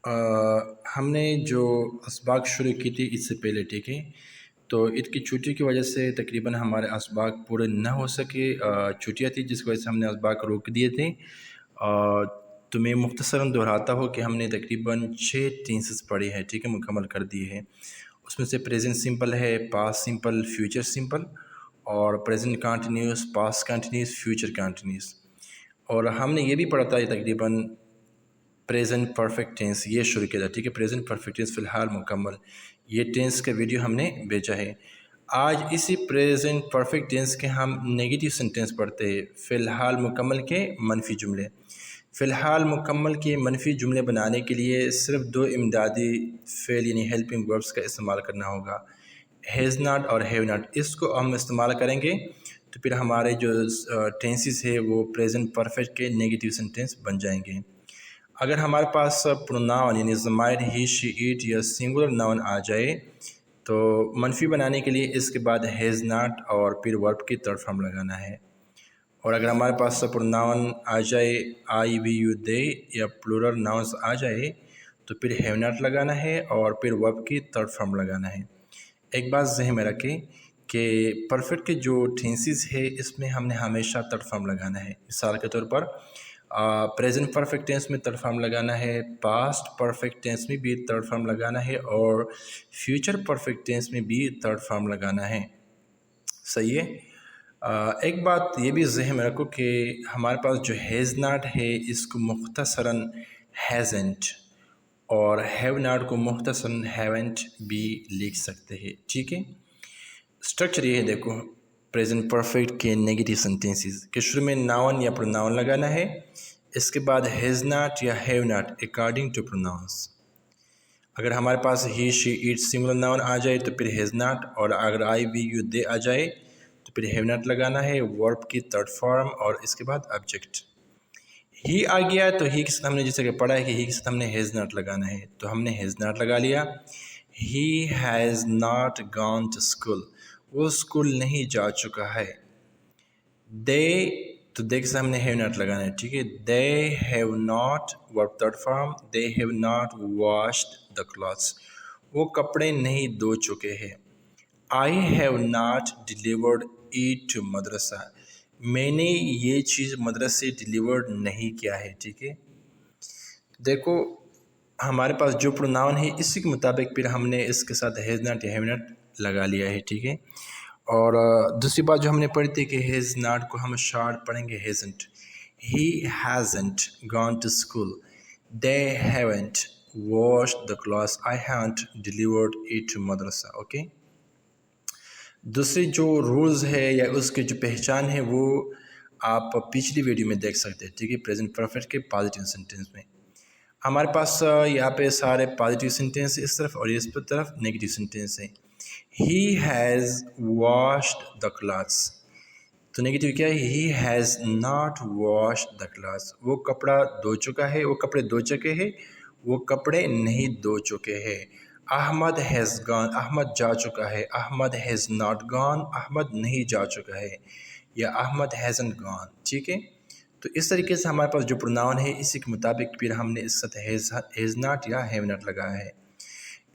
ہم نے جو اسباق شروع کی تھی عید سے پہلے، ٹھیک ہے، تو عید کی چھٹی کی وجہ سے تقریباً ہمارے اسباق پورے نہ ہو سکے، چھٹیاں تھی جس کی وجہ سے ہم نے اسباق روک دیے تھے۔ تو میں مختصراً دہراتا ہوں کہ ہم نے تقریباً 6 ٹینسز پڑھی ہے، ٹھیک ہے، مکمل کر دیے ہیں۔ اس میں سے پریزنٹ سمپل ہے، پاسٹ سمپل، فیوچر سمپل، اور present continuous, past continuous, future continuous. اور ہم نے یہ بھی پڑھا تھا تقریباً پریزنٹ پرفیکٹ ٹینس، یہ شروع کیا تھا، ٹھیک ہے، پریزنٹ پرفیکٹ ٹینس فی الحال مکمل، یہ ٹینس کا ویڈیو ہم نے بھیجا ہے۔ آج اسی پریزنٹ پرفیکٹ ٹینس کے ہم نیگیٹو سینٹینس پڑھتے ہیں، فی الحال مکمل کے منفی جملے۔ فی الحال مکمل کے منفی جملے بنانے کے لیے صرف 2 امدادی فعل یعنی ہیلپنگ وربس کا استعمال کرنا ہوگا، ہیز ناٹ اور ہیو ناٹ۔ اس کو ہم استعمال کریں گے تو پھر ہمارے جو ٹینسز ہے وہ پریزنٹ پرفیکٹ کے نیگیٹو سینٹینس بن جائیں گے۔ اگر ہمارے پاس پروناؤن یعنی ضمائر ہی، شی، اٹ یا سنگولر ناؤن آ جائے تو منفی بنانے کے لیے اس کے بعد ہیز ناٹ اور پھر ورب کی تھرڈ فارم لگانا ہے۔ اور اگر ہمارے پاس پروناؤن آ جائے آئی، وی، یو، دے یا پلورل ناؤنس آ جائے تو پھر ہیو ناٹ لگانا ہے اور پھر ورب کی تھرڈ فارم لگانا ہے۔ ایک بات ذہن میں رکھیں کہ پرفیکٹ کے جو ٹینسز ہے اس میں ہم نے ہمیشہ تھرڈ فارم لگانا ہے۔ مثال کے طور پر پریزنٹ پرفیکٹ ٹینس میں تھرڈ فارم لگانا ہے، پاسٹ پرفیکٹ ٹینس میں بھی تھرڈ فارم لگانا ہے، اور فیوچر پرفیکٹ ٹینس میں بھی تھرڈ فارم لگانا ہے۔ صحیح ہے۔ ایک بات یہ بھی ذہن میں رکھو کہ ہمارے پاس جو ہیز ناٹ ہے اس کو مختصراً ہیزنٹ اور ہیو ناٹ کو مختصراً ہیونٹ بھی لکھ سکتے ہیں، ٹھیک ہے۔ اسٹرکچر یہ ہے، دیکھو پریزنٹ پرفیکٹ کے نیگیٹو سینٹینسز کہ شروع میں ناؤن یا پروناؤن لگانا ہے، اس کے بعد ہیز ناٹ یا have not according to pronouns. اگر ہمارے پاس he, she, it singular noun آ جائے تو پھر ہیز ناٹ، اور اگر آئی، وی، یو، دے آ جائے تو پھر ہیو ناٹ لگانا ہے، ورب کی تھرڈ فارم اور اس کے بعد آبجیکٹ۔ ہی آ گیا تو ہی کے ساتھ ہم نے جیسے کہ پڑھا ہے کہ ہی کے ساتھ ہم نے ہیز ناٹ لگانا ہے، تو ہم نے ہیز ناٹ لگا لیا۔ He has not gone to school, وہ اسکول نہیں جا چکا ہے۔ دے، تو دے کے ساتھ ہم نے ہیو ناٹ لگانا ہے، ٹھیک ہے۔ They have not, verb third form, they have not washed the clothes, وہ کپڑے نہیں دھو چکے ہیں۔ I have not delivered it to madrasa, میں نے یہ چیز مدرسے ڈیلیورڈ نہیں کیا ہے، ٹھیک ہے۔ دیکھو ہمارے پاس جو پروناؤن ہے اسی کے مطابق پھر ہم نے اس کے ساتھ ہیز ناٹ یا ہیو ناٹ لگا لیا ہے، ٹھیک ہے۔ اور دوسری بات جو ہم نے پڑھی تھی کہ ہیز ناٹ کو ہم شارٹ پڑھیں گے hasn't. He hasn't gone to school, they haven't washed the clothes, I haven't delivered it to madrasa, okay. دوسری جو رولز ہے یا اس کی جو پہچان ہے وہ آپ پچھلی ویڈیو میں دیکھ سکتے ہیں، ٹھیک ہے، پریزنٹ پرفیکٹ کے پازیٹیو سینٹینس میں۔ ہمارے پاس یہاں پہ سارے پازیٹیو سینٹینس اس طرف اور اس طرف نیگیٹو سینٹینس ہیں۔ He has washed the clothes, تو نیگیٹو کیا ہے، ہی has not washed the clothes, وہ کپڑا دھو چکا ہے، وہ کپڑے دھو چکے ہیں، وہ کپڑے نہیں دھو چکے ہیں۔ احمد ہیز گون، احمد جا چکا ہے۔ Ahmed has not gone, Ahmed نہیں جا چکا ہے، یا احمد ہیزنٹ گون، ٹھیک ہے۔ تو اس طریقے سے ہمارے پاس جو پروناؤن ہے اسی کے مطابق پھر ہم نے اس ساتھ ہیز ناٹ یا ہیو ناٹ لگایا ہے۔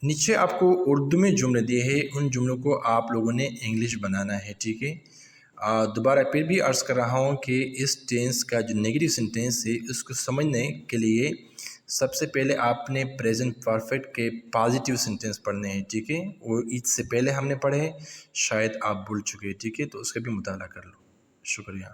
نیچے آپ کو اردو میں جملے دیے ہیں، ان جملوں کو آپ لوگوں نے انگلش بنانا ہے، ٹھیک ہے۔ دوبارہ پھر بھی عرض کر رہا ہوں کہ اس ٹینس کا جو نیگیٹو سینٹینس ہے اس کو سمجھنے کے لیے سب سے پہلے آپ نے پریزنٹ پرفیکٹ کے پازیٹیو سینٹینس پڑھنے ہیں، ٹھیک ہے۔ وہ عید سے پہلے ہم نے پڑھے، شاید آپ بھول چکے، ٹھیک ہے، تو اس کا بھی مطالعہ کر لو۔ شکریہ۔